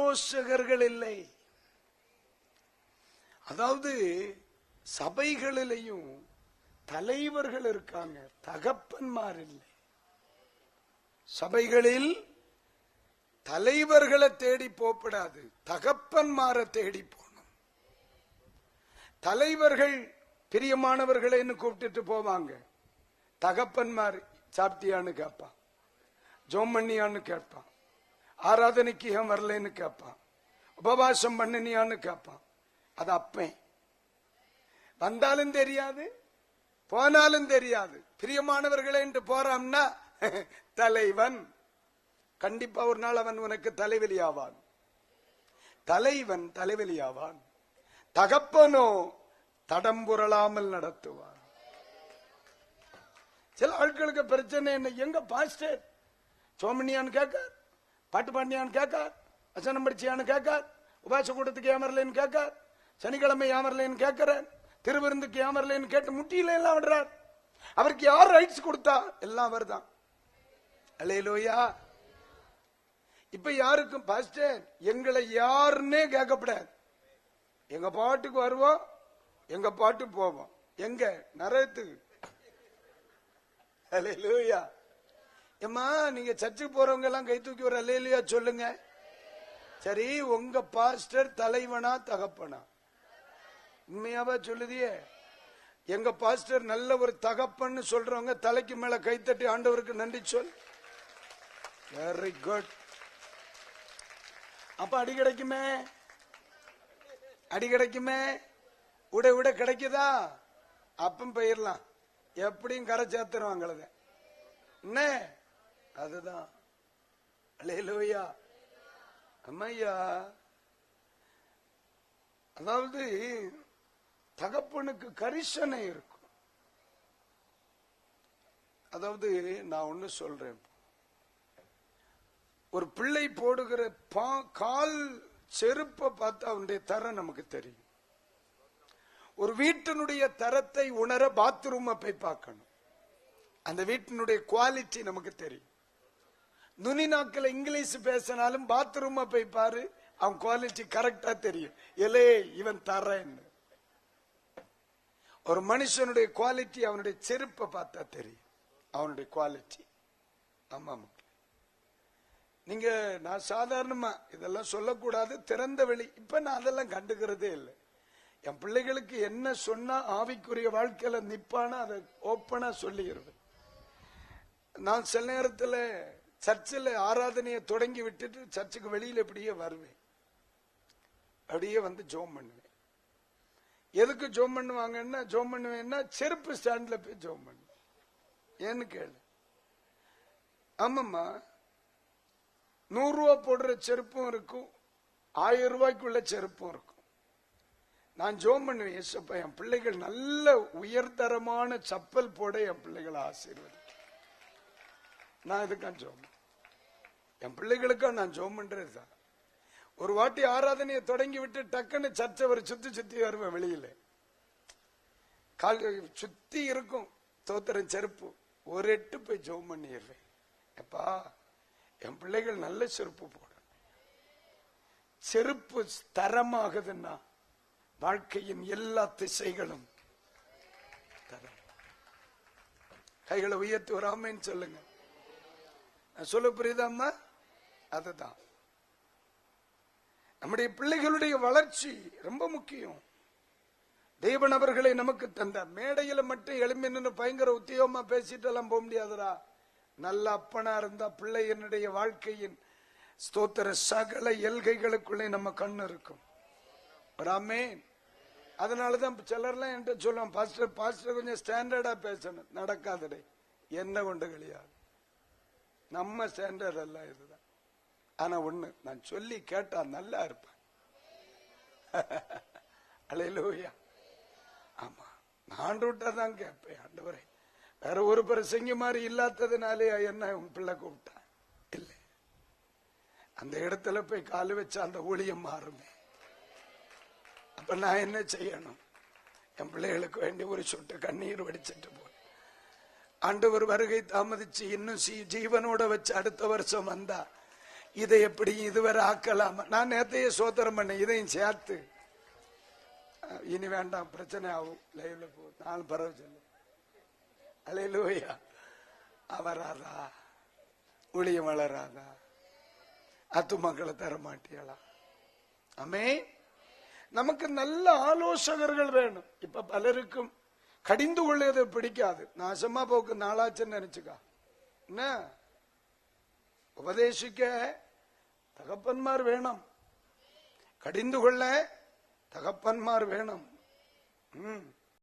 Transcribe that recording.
ஆலோசகர்கள் இல்லை. அதாவது சபைகளிலேயும் தலைவர்கள் இருக்காங்க, தகப்பன்மார் இல்லை. சபைகளில் தலைவர்களை தேடி போகப்படாது, தகப்பன்மார தேடி போகணும். தலைவர்கள் பிரியமானவர்களைன்னு கூப்பிட்டுட்டு போவாங்க, தகப்பன்மார் சாப்பிட்டியான்னு கேட்பான், ஜோம் பண்ணியான்னு கேட்பான், ஆராதனைக்கு ஏன் வரலன்னு கேட்பான், உபவாசம் பண்ணினியான்னு கேட்பான். அது அப்பன். வந்தாலும் தெரியாது, போனாலும் தெரியாது. பிரியமானவர்களே என்று போறான்னா தலைவன் கண்டிப்பா ஒரு நாள் அவன் உனக்கு தலைவலியாவான். தலைவன் தலைவலியாவான். தகப்பனோ தடம்புரளாமல் நடத்துவான். சில ஆட்களுக்கு பிரச்சனை என்ன, எங்க பாஸ்டர் சோமனியான்னு கேட்கார், பாட்டு பாண்டியான்னு கேட்கார், வசனம் படிச்சியான்னு கேட்கார், உபாச கூட்டத்துக்கு ஏமரலேன்னு கேட்கார், சனிக்கிழமை ஏமரலேன்னு கேட்கிறேன், திருவிருந்துக்கு ஏமரலேன்னு கேட்டு முட்டியில எல்லாம் விடுறார். அவருக்கு யார் ரைட்ஸ் கொடுத்தா? எல்லாம் வருதான். அல்லேலூயா. இப்ப யாருக்கும் பாஸ்டர் எங்களை யாருன்னே கேட்கப்படாது. எங்க பாட்டுக்கு வருவோம், எங்க பாட்டு போவோம். எங்க நரகத்துக்கு. அல்லேலூயா. ஏம்மா நீங்க சர்ச்சுக்கு போறவங்க எல்லாம் கை தூக்கி ஒரு அல்லேலூயா சொல்லுங்க. சரி, உங்க பாஸ்டர் தலைவனா தகப்பனா? உண்மையாவா சொல்லுதியே? எங்க பாஸ்டர் நல்ல ஒரு தகப்பன்னு சொல்றவங்க தலைக்கு மேல கைத்தட்டி ஆண்டவருக்கு நன்றி சொல். Very good. அப்ப அடி கிடைக்குமே, அடி கிடைக்குமே, உட உட கிடைக்குதா? அப்பம் போயிடலாம், எப்படியும் கரை சேர்த்துருவாங்களது. என்ன அதுதான். அல்லேலூயா. அம்மையா, அதாவது தகப்பனுக்கு கரிசனை இருக்கும். அதாவது நான் ஒண்ணு சொல்றேன், ஒரு பிள்ளை போடுகிற கால் செருப்பை பார்த்து அவனுடைய தரம் நமக்கு தெரியும். ஒரு வீட்டினுடைய தரத்தை உணர பாத்ரூம் போய் பார்க்கணும், அந்த வீட்டினுடைய குவாலிட்டி நமக்கு தெரியும். நுனி நாக்கில் இங்கிலீஷ் பேசினாலும் பாத்ரூம் போய் பாரு, அவன் குவாலிட்டி கரெக்டா தெரியும். எலே இவன் தரேன்னு. ஒரு மனுஷனுடைய குவாலிட்டி அவனுடைய செருப்பை பார்த்தா தெரியும், அவனுடைய குவாலிட்டி. ஆமா, நீங்க நான் சாதாரணமா இதெல்லாம் சொல்லக்கூடாது, திறந்த வெளி. இப்ப நான் அதெல்லாம் கண்டுக்கிறதே இல்லை. என் பிள்ளைகளுக்கு என்ன சொன்னா ஆவிக்குரிய வாழ்க்கையில நிப்பானா அதை ஓப்பனா சொல்லிடுவேன். நான் சில நேரத்துல சர்ச்சில் ஆராதனையை தொடங்கி விட்டுட்டு சர்ச்சுக்கு வெளியில இப்படியே வருவேன், அப்படியே வந்து ஜோம் பண்ணுவேன். எதுக்கு ஜோம் பண்ணுவாங்கன்னா, ஜோம் பண்ணுவேன்னா செருப்பு ஸ்டாண்ட்ல போய் ஜோம் பண்ணுவேன். ஏன்னு கேளு. ஆமாம்மா, 100 ரூபாய் போடுற செருப்பும் இருக்கும், 1000 ரூபாய்க்குள்ள செருப்பும் இருக்கும். நான் ஜோம் பண்ணுவேன், ஏசப்பா என் பிள்ளைகள் நல்ல உயர்தரமான சப்பல் போட என் பிள்ளைகளை ஆசீர்வதி. நான் இதுக்காக ஜோம், என் பிள்ளைகளுக்காக நான் ஜோம் பண்றதுதான். ஒரு வாட்டி ஆராதனையை தொடங்கி விட்டு டக்குன்னு சர்ச்சை ஒரு சுத்தி சுத்தி வருவேன். வெளியில கால் சுத்தி இருக்கும் தோத்திரம் செருப்பு, ஒரு எட்டு போய் ஜோம் பண்ணிடுவேன். எப்பா என் பிள்ளைகள் நல்ல செருப்பு போடணும். செருப்பு தரமாகுதுன்னா வாழ்க்கையின் எல்லா திசைகளும் தரம். கைகளை உயர்த்தி ஒரு ஆமைன்னு சொல்லுங்க. சொல்ல புரியுதாம்மா? அதுதான் நம்முடைய பிள்ளைகளுடைய வளர்ச்சி ரொம்ப முக்கியம். தேவன் அவர்களை நமக்கு தந்த மேடையில மட்டும் எழும்பி நின்று பயங்கர உத்தியோகமா பேசிட்டு எல்லாம் போக முடியாதுடா. நல்ல அப்பனா இருந்தா பிள்ளையினுடைய வாழ்க்கையின் ஸ்தோத்திர சகல எல்கைகளுக்குள்ளே நம்ம கண்ணு இருக்கும். ஆமென். அதனாலதான் சிலர்லாம் என்கிட்ட சொல்லுவான், பாஸ்டர் பாஸ்டர் கொஞ்சம் ஸ்டாண்டர்டா பேசணும். நடக்காதடே, என்ன கொண்டு கிடையாது, நம்ம ஸ்டாண்டர்ட் எல்லாம் இதுதான். ஆனா ஒண்ணு நான் சொல்லி கேட்டா நல்லா இருப்பேன். அல்லேலூயா. ஆமா, நான் விட்டாதான் கேட்பேன். ஆண்டவரே, வேற ஒரு பிரசங்க மாதிரி இல்லாததுனாலே என்ன உன் பிள்ளை கூப்பிட்டா இல்லை, அந்த இடத்துல போய் காலு வச்சா அந்த ஊழியம் மாறுமே. அப்ப நான் என்ன செய்யணும்? என் பிள்ளைகளுக்கு வேண்டிய ஒரு சொட்டு கண்ணீர் வடிச்சிட்டு போய், ஆண்டவர் வருகை தாமதிச்சு இன்னும் ஜீவனோட வச்சு அடுத்த வருஷம் வந்தா இதை எப்படி இதுவரை ஆக்கலாமா? நான் நேத்தையே சோத்திரம் பண்ண இதையும் சேர்த்து. இனி வேண்டாம், பிரச்சனை ஆகும். லைவ்ல போ, நாலு பறவை சொல்லு. அல்லேலூயா. அவராதா ஊழியம் வளராதா? அத்து மக்களை தர மாட்டியலா? ஆமே. நமக்கு நல்ல ஆலோசகர்கள் வேணும். இப்ப பலருக்கும் கடிந்து கொள்ளையது பிடிக்காது. நாசமா போக்கு நாளாச்சுன்னு நினைச்சுக்கா. என்ன உபதேசிக்க தகப்பன்மார் வேணும், கடிந்து கொள்ள தகப்பன்மார் வேணும்.